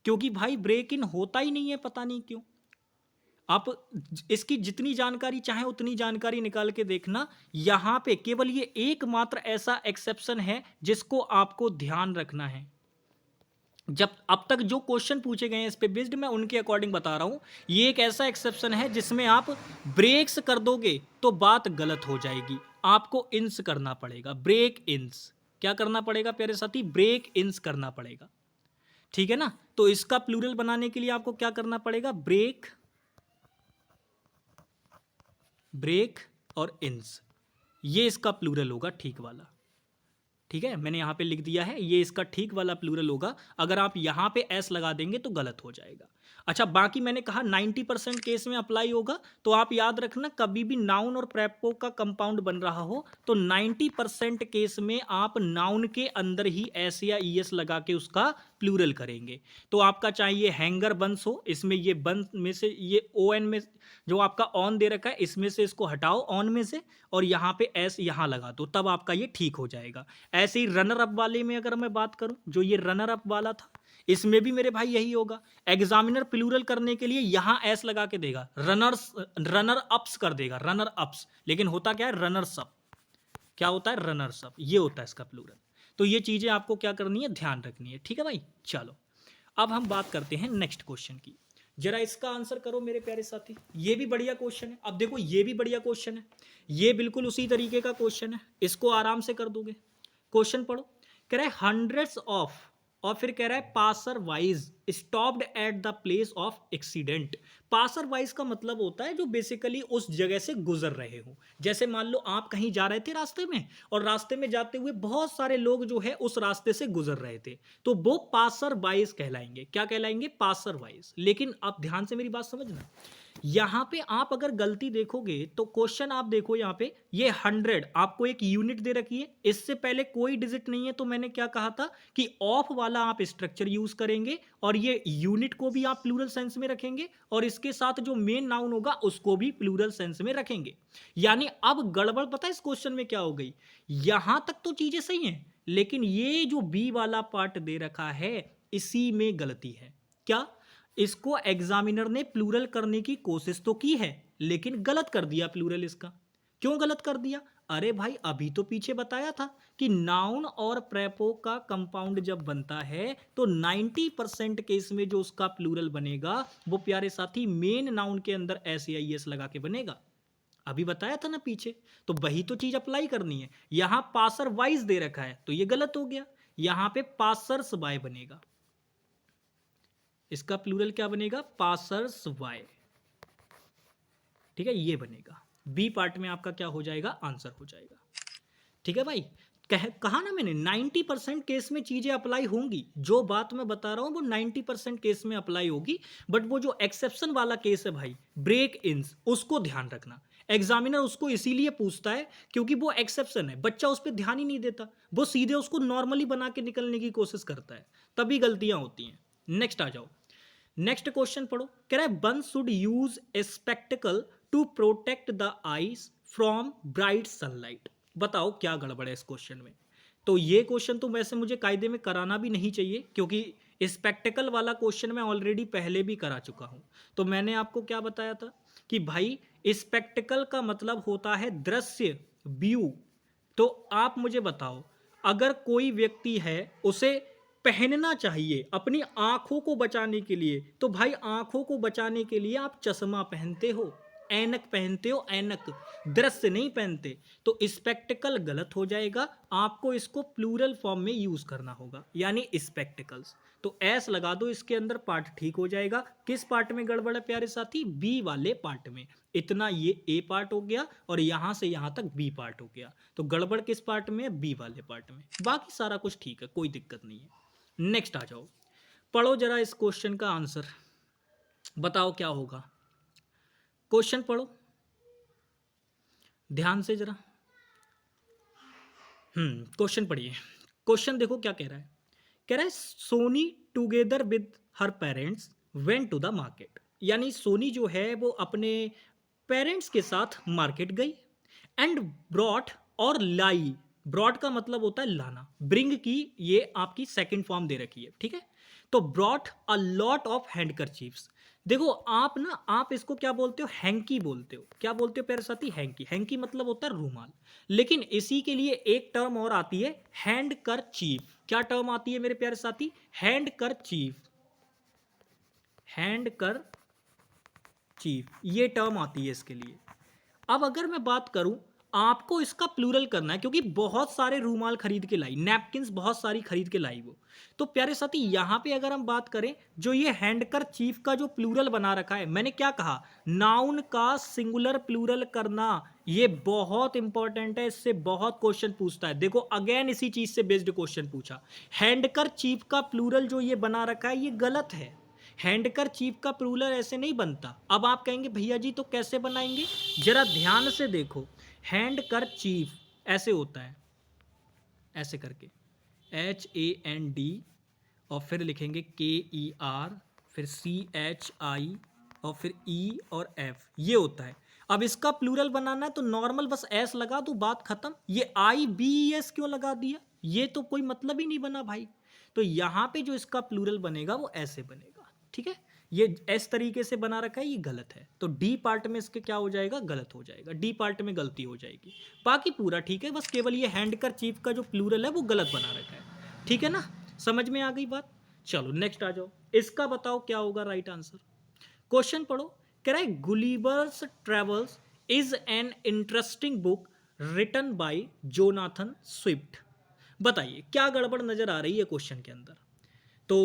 क्योंकि भाई ब्रेक इन होता ही नहीं है, पता नहीं क्यों। आप इसकी जितनी जानकारी चाहे उतनी जानकारी निकाल के देखना, यहां पे केवल ये एकमात्र ऐसा एक्सेप्शन है जिसको आपको ध्यान रखना है। जब अब तक जो क्वेश्चन पूछे गए हैं इस पे बेस्ड मैं उनके अकॉर्डिंग बता रहा हूं, ये एक ऐसा एक्सेप्शन है जिसमें आप ब्रेक्स कर दोगे तो बात गलत हो जाएगी, आपको इंस करना पड़ेगा, ब्रेक इंस। क्या करना पड़ेगा प्यारे साथी? ब्रेक इंस करना पड़ेगा, ठीक है ना। तो इसका प्लूरल बनाने के लिए आपको क्या करना पड़ेगा? ब्रेक, ब्रेक और इंस, ये इसका प्लूरल होगा ठीक वाला, ठीक है। मैंने यहां पे लिख दिया है, ये इसका ठीक वाला प्लूरल होगा। अगर आप यहां पे एस लगा देंगे तो गलत हो जाएगा। अच्छा, बाकी मैंने कहा 90% केस में अप्लाई होगा, तो आप याद रखना कभी भी नाउन और प्रेपो का कंपाउंड बन रहा हो तो 90% केस में आप नाउन के अंदर ही एस या ईएस लगा के उसका प्लूरल करेंगे। तो आपका चाहिए हैंगर बंस हो, इसमें ये बंस में से ये ओ एन में जो आपका ऑन दे रखा है इसमें से इसको हटाओ ऑन में से, और यहाँ पे एस यहाँ लगा दो, तब आपका ये ठीक हो जाएगा। ऐसे ही रनर अप वाले में अगर मैं बात करूं, जो ये रनर अप वाला था, इसमें भी मेरे भाई यही होगा। एग्जामिनर प्लूरल करने के लिए यहां एस लगा के देगा, रनर्स रनर अप्स कर देगा, रनर अप्स, लेकिन होता क्या है? Runners up. क्या होता है? रनर्स अप, ये होता है इसका प्लूरल। तो ये चीजें आपको क्या करनी है? ध्यान रखनी है, ठीक है भाई। चलो अब हम बात करते हैं नेक्स्ट क्वेश्चन की। जरा इसका आंसर करो मेरे प्यारे साथी, ये भी बढ़िया क्वेश्चन है। अब देखो ये भी बढ़िया क्वेश्चन है, ये बिल्कुल उसी तरीके का क्वेश्चन है, इसको आराम से कर दोगे। क्वेश्चन पढ़ो, कह रहा है हंड्रेड्स ऑफ, और फिर कह रहा है passer wise stopped at the place of accident. Passer wise का मतलब होता है जो बेसिकली उस जगह से गुजर रहे हो। जैसे मान लो आप कहीं जा रहे थे रास्ते में, और रास्ते में जाते हुए बहुत सारे लोग जो है उस रास्ते से गुजर रहे थे, तो वो पासर वाइज कहलाएंगे। क्या कहलाएंगे? पासर वाइज। लेकिन आप ध्यान से मेरी बात समझना, यहां पे आप अगर गलती देखोगे तो क्वेश्चन आप देखो, यहां पे ये 100 आपको एक यूनिट दे रखी है, इससे पहले कोई डिजिट नहीं है, तो मैंने क्या कहा था कि ऑफ वाला आप स्ट्रक्चर यूज करेंगे, और ये यूनिट को भी आप प्लूरल सेंस में रखेंगे, और इसके साथ जो मेन नाउन होगा उसको भी प्लूरल सेंस में रखेंगे। यानी अब गड़बड़ पता है इस क्वेश्चन में क्या हो गई? यहां तक तो चीजें सही हैं, लेकिन ये जो बी वाला पार्ट दे रखा है इसी में गलती है। क्या? इसको एग्जामिनर ने प्लूरल करने की कोशिश तो की है, लेकिन गलत कर दिया प्लूरल इसका। क्यों गलत कर दिया? अरे भाई अभी तो पीछे बताया था कि नाउन और प्रेपो का कंपाउंड जब बनता है तो 90% केस में जो उसका प्लूरल बनेगा वो प्यारे साथी मेन नाउन के अंदर एस या एस लगा के बनेगा। अभी बताया था ना पीछे, तो वही तो चीज अप्लाई करनी है। यहां पासर वाइज दे रखा है तो ये गलत हो गया, यहां पे पासर्स बाय बनेगा। इसका प्लूरल क्या बनेगा? पासर्स वाई, ठीक है, ये बनेगा। बी पार्ट में आपका क्या हो जाएगा? आंसर हो जाएगा, ठीक है भाई। कहा ना मैंने 90% केस में चीजें अप्लाई होंगी, जो बात मैं बता रहा हूं वो 90% केस में अप्लाई होगी, बट वो जो एक्सेप्शन वाला केस है भाई, ब्रेक इन्स, उसको ध्यान रखना। एग्जामिनर उसको इसीलिए पूछता है क्योंकि वो एक्सेप्शन है, बच्चा उस पर ध्यान ही नहीं देता, वो सीधे उसको नॉर्मली बना के निकलने की कोशिश करता है, तभी गलतियां होती हैं। नेक्स्ट आ जाओ, नेक्स्ट क्वेश्चन पढ़ो। कह रहा है one should use a spectacle to protect the eyes from bright sunlight. बताओ क्या गड़बड़ है इस क्वेश्चन में? तो ये क्वेश्चन तो वैसे मुझे कायदे में कराना भी नहीं चाहिए, क्योंकि स्पेक्टिकल वाला क्वेश्चन मैं ऑलरेडी पहले भी करा चुका हूं। तो मैंने आपको क्या बताया था कि भाई स्पेक्टिकल का मतलब होता है दृश्य, व्यू। तो आप मुझे बताओ, अगर कोई व्यक्ति है उसे पहनना चाहिए अपनी आंखों को बचाने के लिए, तो भाई आंखों को बचाने के लिए आप चश्मा पहनते हो। ऐनक पहनते हो, ऐनक, दृश्य नहीं पहनते, तो स्पेक्टिकल गलत हो जाएगा, आपको इसको प्लूरल फॉर्म में यूज करना होगा, यानी स्पेक्टिकल्स। तो एस लगा दो इसके अंदर, पार्ट ठीक हो जाएगा। किस पार्ट में गड़बड़ है प्यारे साथी? बी वाले पार्ट में। इतना ये ए पार्ट हो गया और यहां से यहां तक बी पार्ट हो गया, तो गड़बड़ किस पार्ट में है? बी वाले पार्ट में। बाकी सारा कुछ ठीक है, कोई दिक्कत नहीं है। नेक्स्ट आ जाओ, पढ़ो जरा इस क्वेश्चन का आंसर, बताओ क्या होगा। क्वेश्चन पढ़ो ध्यान से जरा। क्वेश्चन पढ़िए। क्वेश्चन देखो क्या कह रहा है। कह रहा है Soni together with her parents went to the market, यानी सोनी जो है वो अपने पेरेंट्स के साथ मार्केट गई, एंड ब्रॉट और लाई, ब्रॉट का मतलब होता है लाना, ब्रिंग की ये आपकी सेकंड फॉर्म दे रखी है, ठीक है। तो ब्रॉट अ लॉट ऑफ हैंडकरचीफ्स। देखो आप ना, आप इसको क्या बोलते हो? हैंकी बोलते हो। क्या बोलते हो प्यारे साथी? हैंकी। हैंकी मतलब होता है रूमाल, लेकिन इसी के लिए एक टर्म और आती है, हैंडकरचीफ। क्या टर्म आती है मेरे प्यारे साथी? हैंडकरचीफ। हैंडकरचीफ ये टर्म आती है इसके लिए। अब अगर मैं बात करूं, आपको इसका प्लूरल करना है, क्योंकि बहुत सारे रूमाल खरीद के लाई, नैपकिन्स बहुत सारी खरीद के लाई वो। तो प्यारे साथी यहां पे अगर हम बात करें, जो ये हैंडकर चीफ का जो प्लूरल बना रखा है, मैंने क्या कहा? नाउन का सिंगुलर प्लूरल करना, ये बहुत इंपॉर्टेंट है, इससे बहुत क्वेश्चन पूछता है। देखो अगेन इसी चीज से बेस्ड क्वेश्चन पूछा। हैंडकर चीफ का प्लूरल जो ये बना रखा है ये गलत है। हैंडकर चीफ का प्लूरल ऐसे नहीं बनता। अब आप कहेंगे भैया जी तो कैसे बनाएंगे? जरा ध्यान से देखो, हैंडकर चीफ ऐसे होता है, ऐसे करके HAND, और फिर लिखेंगे KER, फिर CHI, और फिर E और F, ये होता है। अब इसका प्लूरल बनाना है तो नॉर्मल बस S लगा दो, बात खत्म। ये IBES क्यों लगा दिया? ये तो कोई मतलब ही नहीं बना भाई। तो यहां पे जो इसका प्लूरल बनेगा वो ऐसे बनेगा, ठीक है। ये इस तरीके से बना रखा है, ये गलत है। तो डी पार्ट में इसके क्या हो जाएगा? गलत हो जाएगा, डी पार्ट में गलती हो जाएगी। बाकी पूरा ठीक है, बस केवल ये हैंडकर चीफ का जो प्लूरल है वो गलत बना रखा है, ठीक है ना। समझ में आ गई बात? चलो नेक्स्ट आ जाओ, इसका बताओ क्या होगा राइट आंसर। क्वेश्चन पढ़ो। कह रहा है Gulliver's Travels is an interesting book written by Jonathan Swift. बताइए क्या गड़बड़ नजर आ रही है क्वेश्चन के अंदर। तो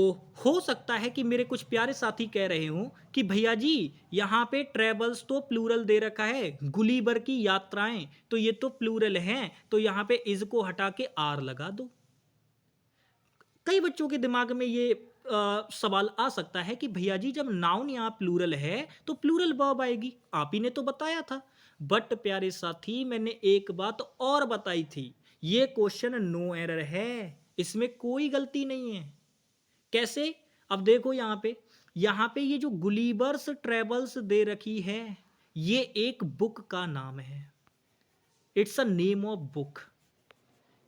हो सकता है कि मेरे कुछ प्यारे साथी कह रहे हो कि भैया जी यहाँ पे ट्रेवल्स तो प्लूरल दे रखा है, गुलिबर की यात्राएं, तो ये तो प्लूरल हैं, तो यहाँ पे इज को हटा के आर लगा दो। कई बच्चों के दिमाग में ये सवाल आ सकता है कि भैया जी जब नाउन यहाँ प्लूरल है तो प्लूरल वर्ब आएगी, आप ही ने तो बताया था। बट प्यारे साथी मैंने एक बात और बताई थी, ये क्वेश्चन नो एरर है, इसमें कोई गलती नहीं है। कैसे? अब देखो यहाँ पे ये जो गुलिवर्स ट्रेवल्स दे रखी है, ये एक बुक का नाम है, it's a name of book,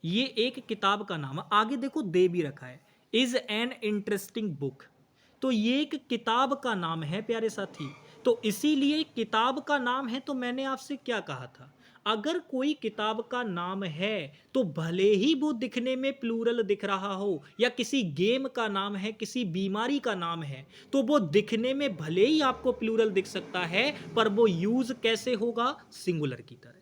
ये एक किताब का नाम है। आगे देखो दे भी रखा है, इज एन इंटरेस्टिंग बुक, तो ये एक किताब का नाम है प्यारे साथी। तो इसीलिए किताब का नाम है, तो मैंने आपसे क्या कहा था, अगर कोई किताब का नाम है तो भले ही वो दिखने में प्लूरल दिख रहा हो, या किसी गेम का नाम है, किसी बीमारी का नाम है, तो वो दिखने में भले ही आपको प्लूरल दिख सकता है, पर वो यूज कैसे होगा? सिंगुलर की तरह।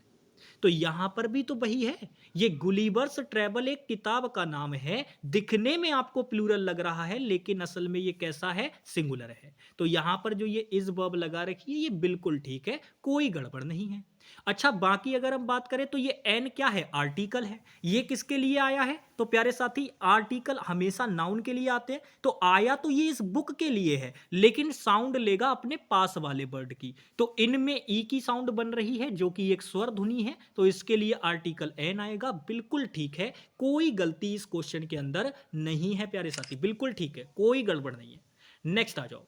तो यहां पर भी तो वही है, ये गुलिवर्स ट्रेवल एक किताब का नाम है, दिखने में आपको प्लूरल लग रहा है, लेकिन असल में ये कैसा है? सिंगुलर है। तो यहां पर जो ये इज वर्ब लगा रखी है ये बिल्कुल ठीक है, कोई गड़बड़ नहीं है। अच्छा बाकी अगर हम बात करें तो ये एन क्या है? आर्टिकल है। ये किसके लिए आया है? तो प्यारे साथी आर्टिकल हमेशा नाउन के लिए आते हैं, तो आया तो ये इस बुक के लिए है, लेकिन साउंड लेगा अपने पास वाले वर्ड की। तो इनमें ई की साउंड बन रही है जो कि एक स्वर ध्वनि है, तो इसके लिए आर्टिकल एन आएगा। बिल्कुल ठीक है, कोई गलती इस क्वेश्चन के अंदर नहीं है प्यारे साथी, बिल्कुल ठीक है, कोई गड़बड़ नहीं है। नेक्स्ट आ जाओ,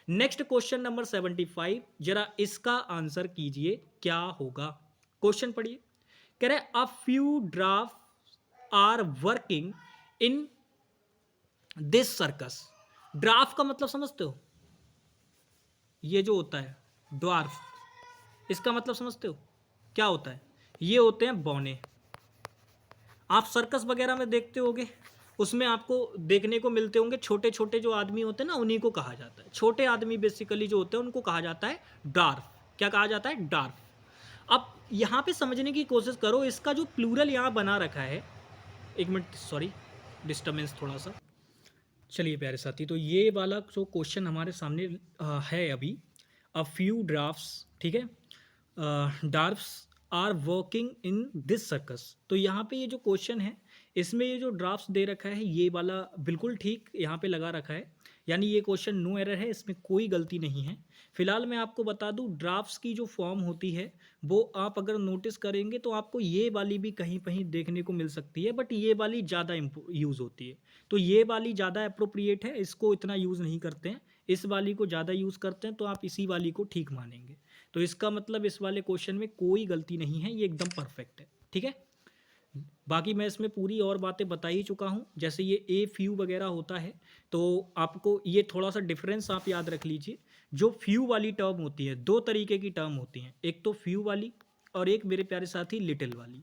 नेक्स्ट क्वेश्चन नंबर 75, जरा इसका आंसर कीजिए क्या होगा। क्वेश्चन पढ़िए। कह रहे a few draft are working in this circus. Draft का मतलब समझते हो? ये जो होता है ड्वार्फ, इसका मतलब समझते हो क्या होता है? ये होते हैं बौने। आप सर्कस वगैरह में देखते होगे, उसमें आपको देखने को मिलते होंगे छोटे छोटे जो आदमी होते हैं ना, उन्हीं को कहा जाता है, छोटे आदमी बेसिकली जो होते हैं उनको कहा जाता है ड्वार्फ। क्या कहा जाता है, डार्फ। अब यहाँ पे समझने की कोशिश करो, इसका जो प्लूरल यहाँ बना रखा है, एक मिनट सॉरी डिस्टर्बेंस थोड़ा सा। चलिए प्यारे साथी, तो ये वाला जो क्वेश्चन हमारे सामने है अभी, अ फ्यू ड्राफ्ट्स, ठीक है, drafts are working in this circus. तो यहाँ पे ये जो क्वेश्चन है, इसमें ये जो ड्राफ्ट्स दे रखा है ये वाला बिल्कुल ठीक यहाँ पे लगा रखा है, यानी ये क्वेश्चन नो एरर है, इसमें कोई गलती नहीं है। फिलहाल मैं आपको बता दूं, ड्राफ्ट्स की जो फॉर्म होती है वो आप अगर नोटिस करेंगे तो आपको ये वाली भी कहीं कहीं देखने को मिल सकती है, बट ये वाली ज़्यादा यूज़ होती है। तो ये वाली ज़्यादा अप्रोप्रिएट है, इसको इतना यूज़ नहीं करते हैं, इस वाली को ज़्यादा यूज़ करते हैं, तो आप इसी वाली को ठीक मानेंगे। तो इसका मतलब इस वाले क्वेश्चन में कोई गलती नहीं है, ये एकदम परफेक्ट है, ठीक है। बाकी मैं इसमें पूरी और बातें बता ही चुका हूँ, जैसे ये ए फ्यू वगैरह होता है, तो आपको ये थोड़ा सा डिफरेंस आप याद रख लीजिए। जो फ्यू वाली टर्म होती है, दो तरीके की टर्म होती हैं, एक तो फ्यू वाली और एक मेरे प्यारे साथी लिटिल वाली।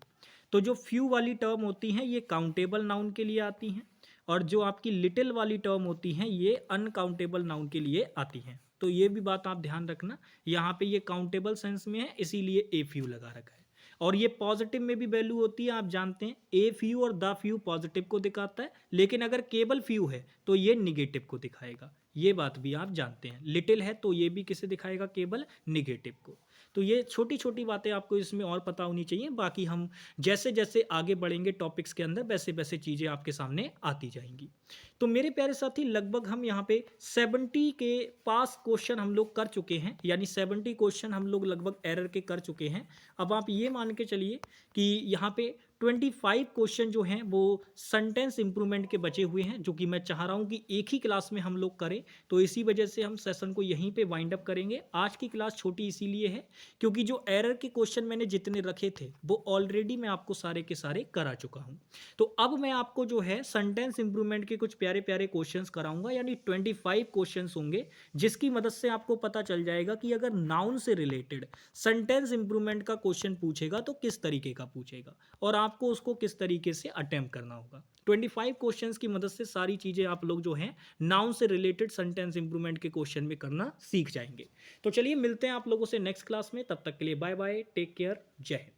तो जो फ्यू वाली टर्म होती हैं ये काउंटेबल नाउन के लिए आती हैं, और जो आपकी लिटिल वाली टर्म होती हैं ये अनकाउंटेबल नाउन के लिए आती हैं। तो ये भी बात आप ध्यान रखना, यहाँ पे ये काउंटेबल सेंस में है, इसीलिए ए फ्यू लगा रखा है। और ये पॉजिटिव में भी वैल्यू होती है, आप जानते हैं, ए फ्यू और द फ्यू पॉजिटिव को दिखाता है, लेकिन अगर केवल फ्यू है तो ये निगेटिव को दिखाएगा, ये बात भी आप जानते हैं। लिटिल है तो ये भी किसे दिखाएगा, केवल निगेटिव को। तो ये छोटी छोटी बातें आपको इसमें और पता होनी चाहिए, बाकी हम जैसे जैसे आगे बढ़ेंगे टॉपिक्स के अंदर वैसे वैसे चीज़ें आपके सामने आती जाएंगी। तो मेरे प्यारे साथी, लगभग हम यहाँ पे 70 के पास क्वेश्चन हम लोग कर चुके हैं, यानी 70 क्वेश्चन हम लोग लगभग एरर के कर चुके हैं। अब आप ये मान के चलिए कि यहाँ पे 25 क्वेश्चन जो हैं वो सेंटेंस इंप्रूवमेंट के बचे हुए हैं, जो कि मैं चाह रहा हूँ कि एक ही क्लास में हम लोग करें। तो इसी वजह से हम सेशन को यहीं पे वाइंड अप करेंगे। आज की क्लास छोटी इसीलिए है क्योंकि जो एरर के क्वेश्चन मैंने जितने रखे थे वो ऑलरेडी मैं आपको सारे के सारे करा चुका हूँ। तो अब मैं आपको जो है सेंटेंस इंप्रूवमेंट के कुछ प्यारे प्यारे क्वेश्चंस कराऊंगा, यानी 25 क्वेश्चंस होंगे, जिसकी मदद से आपको पता चल जाएगा कि अगर नाउन से रिलेटेड सेंटेंस इंप्रूवमेंट का क्वेश्चन पूछेगा तो किस तरीके का पूछेगा और आपको उसको किस तरीके से अटेम्प्ट करना होगा। 25 क्वेश्चंस की मदद से सारी चीज़ें आप लोग जो हैं नाउन से रिलेटेड सेंटेंस इंप्रूवमेंट के क्वेश्चन में करना सीख जाएंगे। तो चलिए मिलते हैं आप लोगों से नेक्स्ट क्लास में, तब तक के लिए बाय बाय, टेक केयर, जय हिंद।